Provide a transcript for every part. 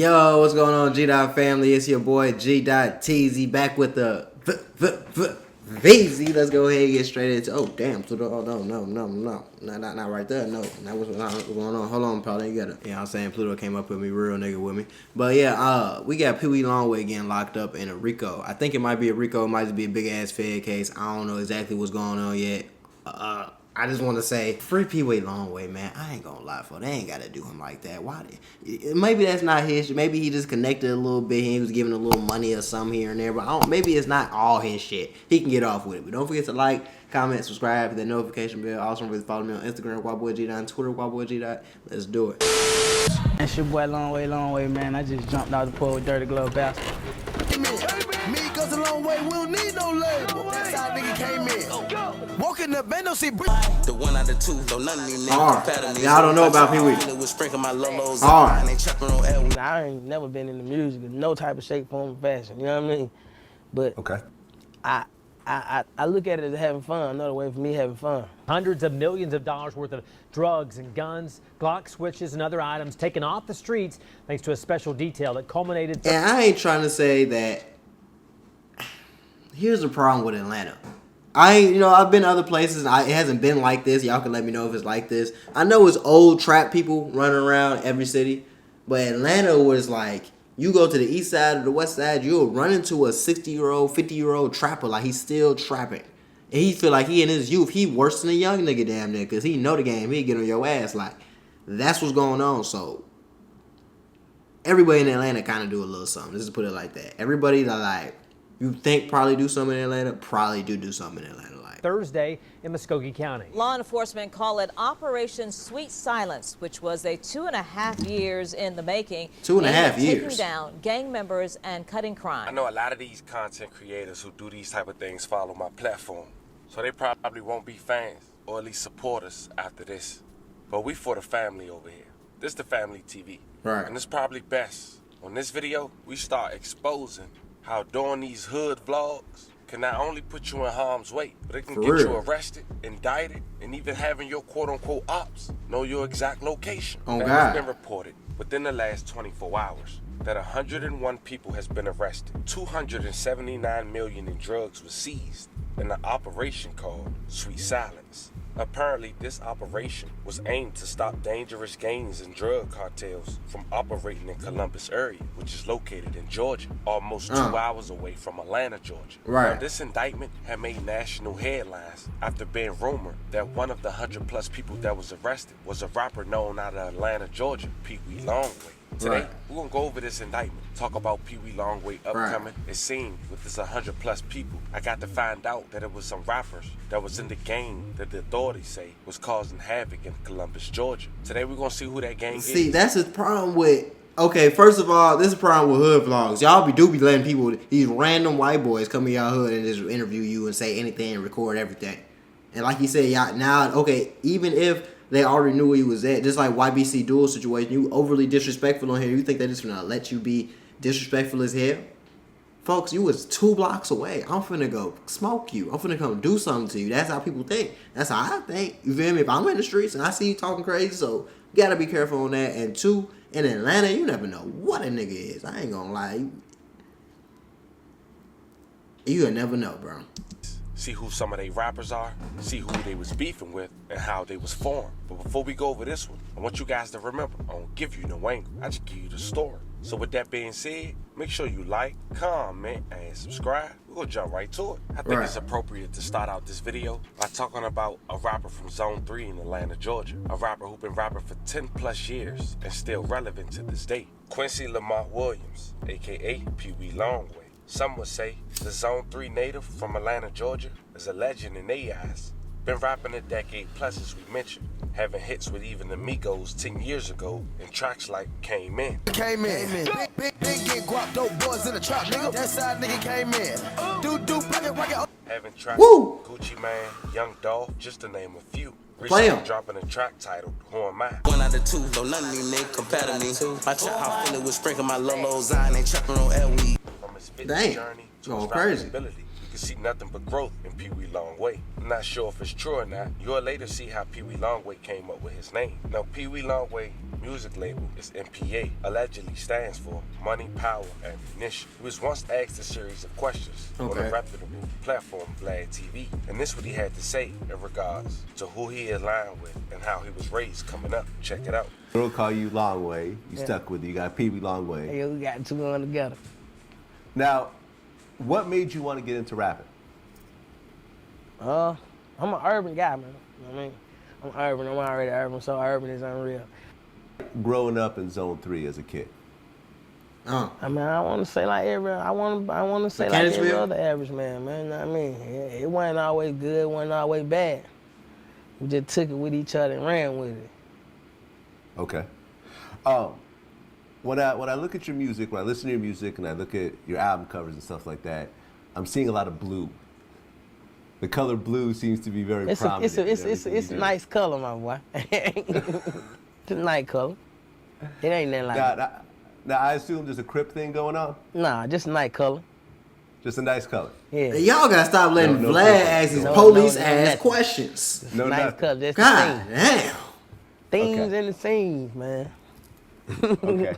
Yo, what's going on, G-Dot family? It's your boy G.TZ back with the VZ. Let's go ahead and get straight into. Oh damn! Pluto. Oh no, not right there. No, that was what's going on. Hold on, Paul. You gotta. Yeah, I'm saying Pluto came up with me, real nigga with me. But yeah, we got Peewee Longway getting locked up in a Rico. I think it might be a Rico. It might just be a big ass Fed case. I don't know exactly what's going on yet. I just want to say, free Peewee Longway, man. I ain't gonna lie, for they ain't gotta do him like that. Why? Maybe that's not his. Maybe he just connected a little bit. He was giving a little money or something here and there. But maybe it's not all his shit. He can get off with it. But don't forget to like, comment, subscribe, hit that notification bell. Also, remember to follow me on Instagram, WildBoyG. Twitter, WildBoyG. Let's do it. It's your boy Longway, man. I just jumped out the pool with Dirty Glove Bastard. Me goes a long way, we don't need no label. That's how nigga came in. Walking the band, don't see the one out of two, though none of these niggas. Y'all don't know about Peewee. I ain't never been in the music in no type of shape, form, or fashion. You know what I mean? But okay. I look at it as having fun. Another way for me having fun. Hundreds of millions of dollars worth of drugs and guns, Glock switches, and other items taken off the streets thanks to a special detail that culminated. And I ain't trying to say that. Here's the problem with Atlanta. I've been to other places. And it hasn't been like this. Y'all can let me know if it's like this. I know it's old trap people running around every city, but Atlanta was like, you go to the east side or the west side, you'll run into a 60-year-old, 50-year-old trapper like he's still trapping. And he feel like he in his youth, he worse than a young nigga damn near, because he know the game. He'll get on your ass. Like, that's what's going on. So, everybody in Atlanta kind of do a little something. Let's just put it like that. Everybody that, like, you think probably do something in Atlanta, probably do something in Atlanta. Thursday in Muskogee County. Law enforcement call it Operation Sweet Silence, which was a 2.5 years in the making. 2.5 years. Taking down gang members and cutting crime. I know a lot of these content creators who do these type of things follow my platform, so they probably won't be fans or at least supporters after this. But we for the family over here. This the family TV. Right. And it's probably best. On this video, we start exposing how doing these hood vlogs can not only put you in harm's way, but it can get you arrested, indicted, and even having your quote-unquote ops know your exact location. Oh, that God. has been reported within the last 24 hours that 101 people has been arrested. 279 million in drugs was seized in an operation called Sweet Silence. Apparently, this operation was aimed to stop dangerous gangs and drug cartels from operating in Columbus area, which is located in Georgia, almost 2 hours away from Atlanta, Georgia. Right. Now, this indictment had made national headlines after being rumored that one of the 100+ people that was arrested was a rapper known out of Atlanta, Georgia, Peewee Longway. Today, we're going to go over this indictment, talk about Peewee Longway upcoming. It seemed with this 100+ people, I got to find out that it was some rappers that was in the gang that the authorities say was causing havoc in Columbus, Georgia. Today, we're going to see who that gang is. See, that's his problem with... Okay, first of all, this is a problem with hood vlogs. Y'all do be letting people, these random white boys come in y'all hood and just interview you and say anything and record everything. And like you said, y'all now, okay, even if they already knew where you was at, just like YBC Duel situation, you overly disrespectful on here. You think they're just gonna let you be disrespectful as hell? Folks, you was 2 blocks away. I'm finna go smoke you. I'm finna come do something to you. That's how people think. That's how I think. You feel me? If I'm in the streets and I see you talking crazy, so you gotta be careful on that. And 2, in Atlanta, you never know what a nigga is. I ain't gonna lie. You'll never know, bro. See who some of they rappers are, see who they was beefing with, and how they was formed. But before we go over this one, I want you guys to remember, I don't give you no angle, I just give you the story. So with that being said, make sure you like, comment, and subscribe. We're gonna jump right to it. I think it's appropriate to start out this video by talking about a rapper from Zone 3 in Atlanta, Georgia. A rapper who been rapping for 10+ years and still relevant to this day. Quincy Lamont Williams, aka Peewee Longway. Some would say the Zone 3 native from Atlanta, Georgia is a legend in their eyes. Been rapping a decade plus, as we mentioned, having hits with even the Migos 10 years ago, and tracks like Came In. Big get guap, dope boys in the trap, nigga. That side nigga came in. Do rocket. Having tracks Woo! Gucci Man, Young Dolph, just to name a few. Play 'em. Recently dropping a track titled Who Am I? One out of two, though none of these niggas compare to me. I check how feeling with sprinkle my low Zohannon, ain't trapping on air weed. From his fitness Dang. journey to Going his crazy. rapping ability. can see nothing but growth in Peewee Longway. I'm not sure if it's true or not. You'll later see how Peewee Longway came up with his name. Now, Peewee Longway music label is MPA, allegedly stands for Money, Power, Ammunition. He was once asked a series of questions on a reputable platform, Vlad TV, and this is what he had to say in regards to who he aligned with and how he was raised coming up. Check it out. We'll call you Longway. You stuck with it. You got Peewee Longway. Yeah, we got two going together. Now, what made you want to get into rapping? I'm an urban guy, man. You know what I mean? I'm urban. I'm already urban, so urban is unreal. Growing up in Zone 3 as a kid. I mean, I want to say like every other average man, man. You know what I mean? It wasn't always good, it wasn't always bad. We just took it with each other and ran with it. Okay. When I look at your music, when I listen to your music and I look at your album covers and stuff like that, I'm seeing a lot of blue. The color blue seems to be very prominent. It's a nice color, my boy. It's a nice color. It ain't nothing like that. Now, I assume there's a Crip thing going on? Nah, just a nice color. Just a nice color? Yeah. Y'all gotta stop letting Vlad ask these police-ass questions. No, nice color. That's God the damn. themes and the scenes, man. Okay.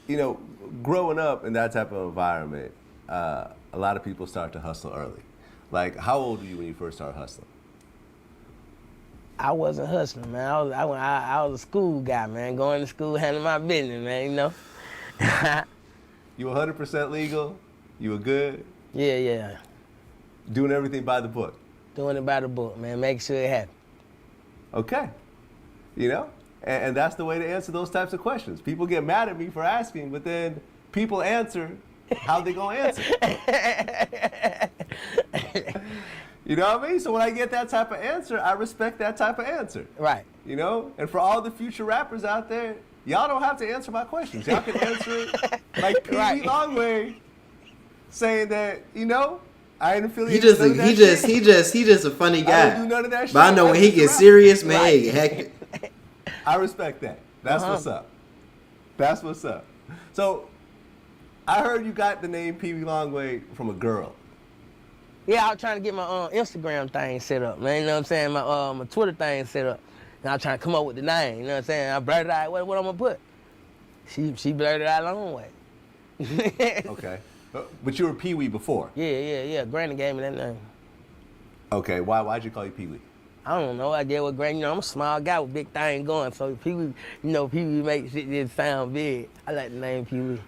You know, growing up in that type of environment, a lot of people start to hustle early. Like, how old were you when you first started hustling? I wasn't hustling, man. I was a school guy, man. Going to school, handling my business, man, you know. You were 100% legal? You were good? Yeah. Doing everything by the book? Doing it by the book, man. Making sure it happened. Okay. You know? And that's the way to answer those types of questions. People get mad at me for asking, but then people answer how they gonna answer. You know what I mean? So when I get that type of answer, I respect that type of answer. Right. You know? And for all the future rappers out there, y'all don't have to answer my questions. Y'all can answer it like Peewee Longway saying that, you know, I ain't affiliated with none of that shit. He just a funny guy. I don't do none of that shit. But I know when he gets serious, man, he get hectic. I respect that. That's what's up. That's what's up. So, I heard you got the name Peewee Longway from a girl. Yeah, I was trying to get my Instagram thing set up, man. You know what I'm saying? My Twitter thing set up. And I was trying to come up with the name. You know what I'm saying? I blurted out what I'm gonna put. She blurted out Longway. Okay. But you were Peewee before. Yeah. Granny gave me that name. Okay. Why'd you call you Peewee? I don't know. I get what Granny. You know, I'm a small guy with big thing going. So Peewee, Peewee makes it just sound big. I like the name Peewee.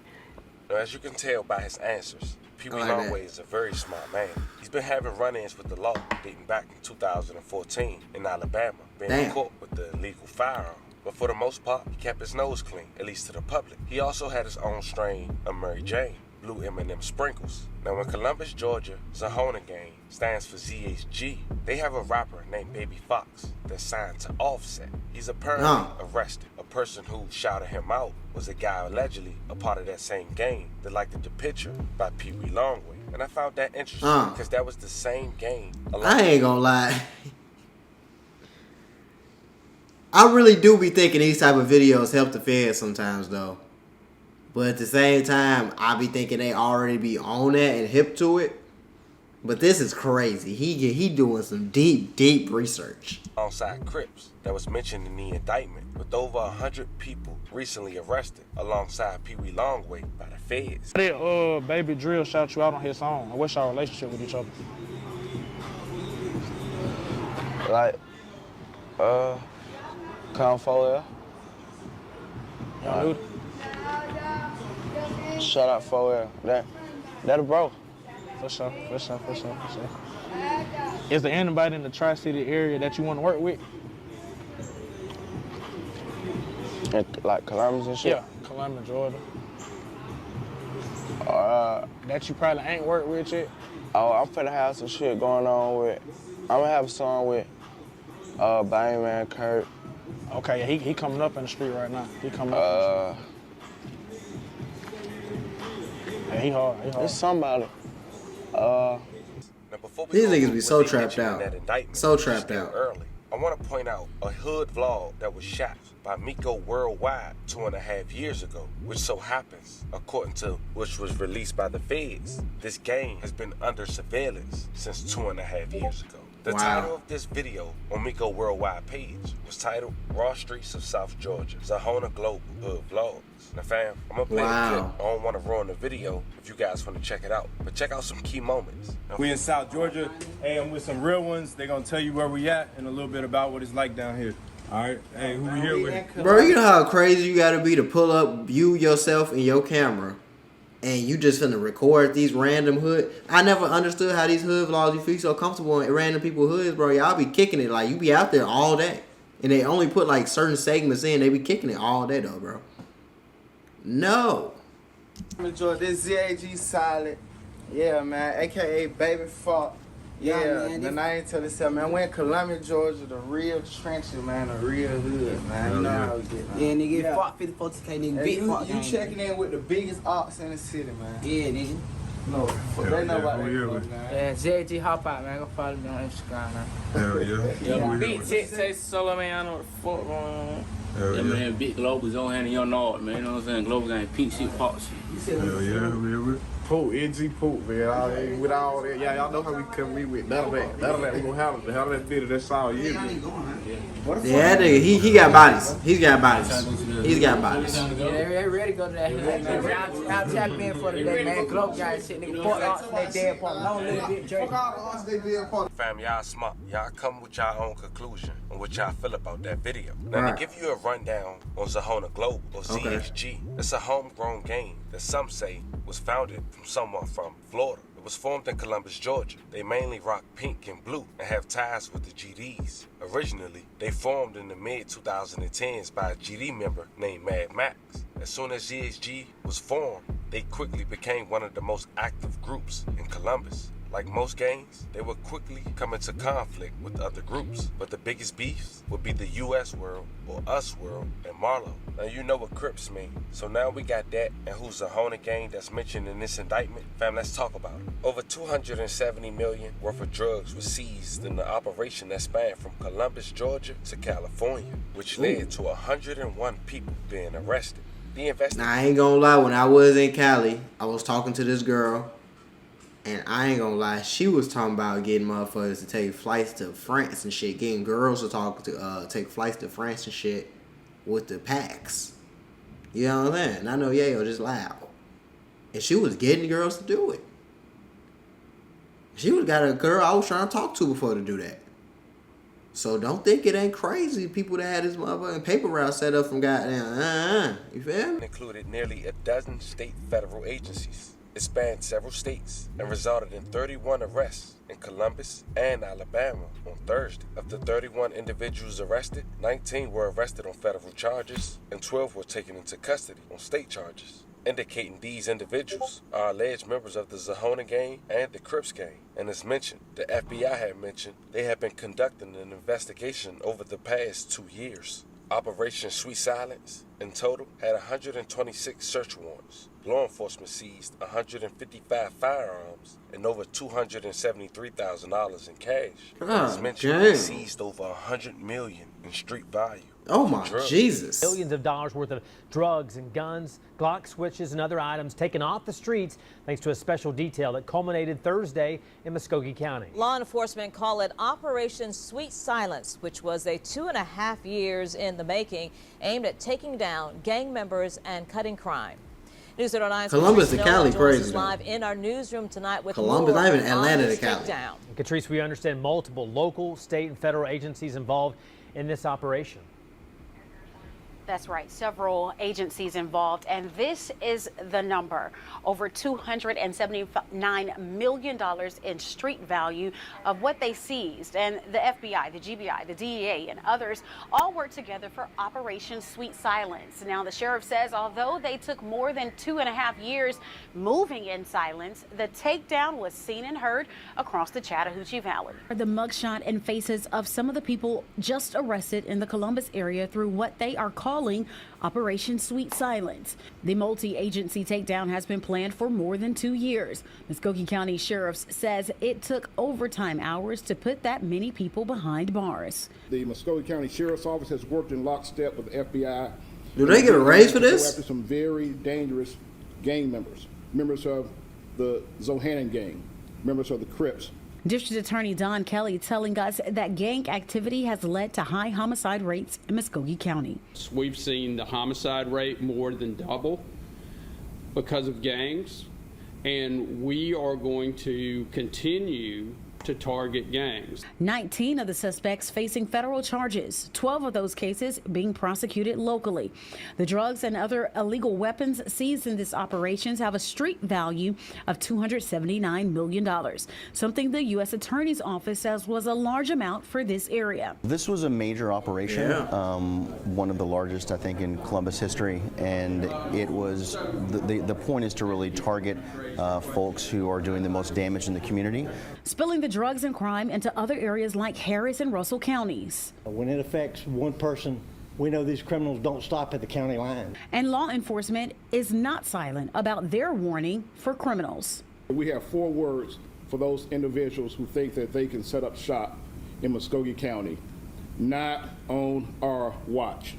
As you can tell by his answers, Peewee Longway is a very smart man. He's been having run-ins with the law dating back in 2014 in Alabama, being caught with the illegal firearm. But for the most part, he kept his nose clean, at least to the public. He also had his own strain of Mary Jane, Blue M&M Sprinkles. Now in Columbus, Georgia, Zohannon gang stands for ZHG. They have a rapper named Baby Fox that's signed to Offset. He's apparently arrested. A person who shouted him out was a guy allegedly a part of that same gang that liked the picture by Peewee Longway. And I found that interesting because that was the same gang. I ain't gonna lie. I really do be thinking these type of videos help the feds sometimes though. But at the same time, I be thinking they already be on that and hip to it. But this is crazy. He doing some deep research. Alongside Crips that was mentioned in the indictment, with over 100 people recently arrested alongside Peewee Longway by the feds. Baby Drill shout you out on his song. What's your relationship with each other? Like, come forward. Y'all Shout out forward. That a bro. For sure. Is there anybody in the Tri-City area that you want to work with? Like Columbus and shit? Yeah, Columbus, Georgia. That you probably ain't worked with yet? Oh, I'm finna have some shit going on with, I'm gonna have a song with Bangman Kurt. Okay, yeah, he coming up in the street right now. He coming up. Yeah, he hard. It's somebody. These niggas be so trapped out. So trapped out. Early. I want to point out a hood vlog that was shot by Rico worldwide 2.5 years ago, which so happens, according to which was released by the feds, this gang has been under surveillance since 2.5 years ago. The title of this video on Rico Worldwide page was titled Raw Streets of South Georgia, Zohannon Global Hood Vlogs. Now fam, I'm gonna play the clip. I don't want to ruin the video if you guys want to check it out, but check out some key moments. We in South Georgia. Hey, I'm with some real ones. They're gonna tell you where we at and a little bit about what it's like down here. All right, hey, who we here with? Bro, you know how crazy you gotta be to pull up you, yourself, and your camera, and you just finna record these random hood. I never understood how these hood vlogs, you feel so comfortable in random people hoods, bro. Y'all be kicking it, like, you be out there all day. And they only put, like, certain segments in. They be kicking it all day, though, bro. No. Enjoy this ZAG Silent. Yeah, man, a.k.a. Baby Fuck. Yeah, man, I ain't tell this man. We're in Columbia, Georgia, the real trenches, man, the real hood, man. You know how we get, man. Yeah, nigga, fuck 54K, nigga, big fuck. You checking in with the biggest ops in the city, man. Yeah, nigga. No, they know about that, man. Yeah, JG Hop Out, man. Go follow me on Instagram, man. Hell yeah. Big Texas Solo, man. I know what the fuck going on. Yeah, man, big Global, Zohannon, you know it, man. You know what I'm saying? Global gang, pink shit, pop shit. Hell yeah, who we Poop, NG Poop, man. With all that, yeah, y'all know how we come with none of that. None of that, we gonna handle it. Handle that theater, that's all you. Yeah, nigga, he got bodies. He's got bodies. He's got bodies. Yeah, they ready to go to that hood, man. Round tap in for the day, man. Globe guy shit, nigga. Fuck out they dead part. Long little bit jerky. Fam, y'all smart. Y'all come with y'all own conclusion on what y'all feel about that video. Now, to give you a rundown on Zohannon Global, or ZHG, it's a homegrown gang that some say was founded from someone from Florida. It was formed in Columbus, Georgia. They mainly rock pink and blue and have ties with the GDs. Originally, they formed in the mid-2010s by a GD member named Mad Max. As soon as ZHG was formed, they quickly became one of the most active groups in Columbus. Like most gangs, they would quickly come into conflict with other groups, but the biggest beefs would be the US World, or Us World, and Marlowe. Now you know what Crips mean, so now we got that, and who's the Zohannon gang that's mentioned in this indictment? Fam, let's talk about it. Over $270 million worth of drugs was seized in the operation that spanned from Columbus, Georgia to California, which led to 101 people being arrested. Now I ain't gonna lie, when I was in Cali, I was talking to this girl. And I ain't gonna lie, she was talking about getting motherfuckers to take flights to France and shit. Getting girls to take flights to France and shit with the packs. You know what I'm saying? And I know Yayo just loud. And she was getting girls to do it. She was got a girl I was trying to talk to before to do that. So don't think it ain't crazy. People that had this motherfucking paper route set up from goddamn, you feel me? Included nearly a dozen state federal agencies. It spanned several states and resulted in 31 arrests in Columbus and Alabama on Thursday. Of the 31 individuals arrested, 19 were arrested on federal charges and 12 were taken into custody on state charges, indicating these individuals are alleged members of the Zohannon gang and the Crips gang. And as mentioned, the FBI had mentioned they have been conducting an investigation over the past 2 years. Operation Sweet Silence, in total, had 126 search warrants. Law enforcement seized 155 firearms and over $273,000 in cash. As mentioned, they seized over $100 million in street value. Oh my Jesus. Millions of dollars worth of drugs and guns, Glock switches and other items taken off the streets thanks to a special detail that culminated Thursday in Muskogee County. Law enforcement call it Operation Sweet Silence, which was a 2.5 years in the making, aimed at taking down gang members and cutting crime. News 809's Columbus to Cali, crazy. Live in our newsroom tonight with Columbus, not even Atlanta to Cali. Catrice, we understand multiple local, state, and federal agencies involved in this operation. That's right. Several agencies involved, and this is the number. Over $279 million in street value of what they seized. And the FBI, the GBI, the DEA, and others all worked together for Operation Sweet Silence. Now, the sheriff says although they took more than 2.5 years moving in silence, the takedown was seen and heard across the Chattahoochee Valley. The mugshot and faces of some of the people just arrested in the Columbus area through what they are calling calling Operation Sweet Silence. The multi-agency takedown has been planned for more than 2 years. Muskogee County Sheriff's says it took overtime hours to put that many people behind bars. The Muskogee County Sheriff's Office has worked in lockstep with the FBI. Do they get a raise for this? After some very dangerous gang members of the Zohannon gang, members of the Crips. District Attorney Don Kelly telling us that gang activity has led to high homicide rates in Muskogee County. We've seen the homicide rate more than double because of gangs, and we are going to continue to target gangs. 19 of the suspects facing federal charges, 12 of those cases being prosecuted locally. The drugs and other illegal weapons seized in this operations have a street value of $279 million, something the U.S. Attorney's Office says was a large amount for this area. This was a major operation, one of the largest, I think, in Columbus history, and it was, the point is to really target folks who are doing the most damage in the community. Spilling the drugs and crime into other areas like Harris and Russell counties. When it affects one person, we know these criminals don't stop at the county line. And law enforcement is not silent about their warning for criminals. We have 4 words for those individuals who think that they can set up shop in Muskogee County. Not on our watch.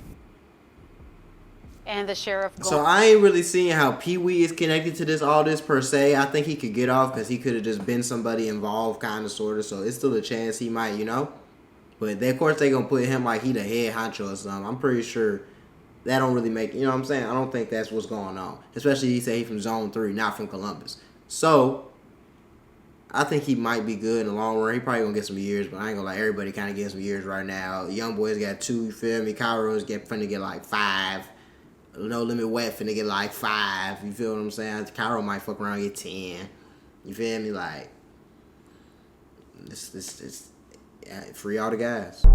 And the sheriff. So I ain't really seeing how Peewee is connected to all this per se. I think he could get off because he could have just been somebody involved, kind of, sort of. So it's still a chance he might, you know. But they, of course they gonna put him like he the head honcho or something. I'm pretty sure that don't really make, you know what I'm saying? I don't think that's what's going on. Especially he said he from Zone 3, not from Columbus. So I think he might be good in the long run. He probably gonna get some years, but I ain't gonna lie, everybody kind of getting some years right now. Young boys got 2, you feel me? Cairo's finna get like 5. No Limit Wet finna get like 5. You feel what I'm saying? Cairo might fuck around and get 10. You feel me? Like, this free all the guys.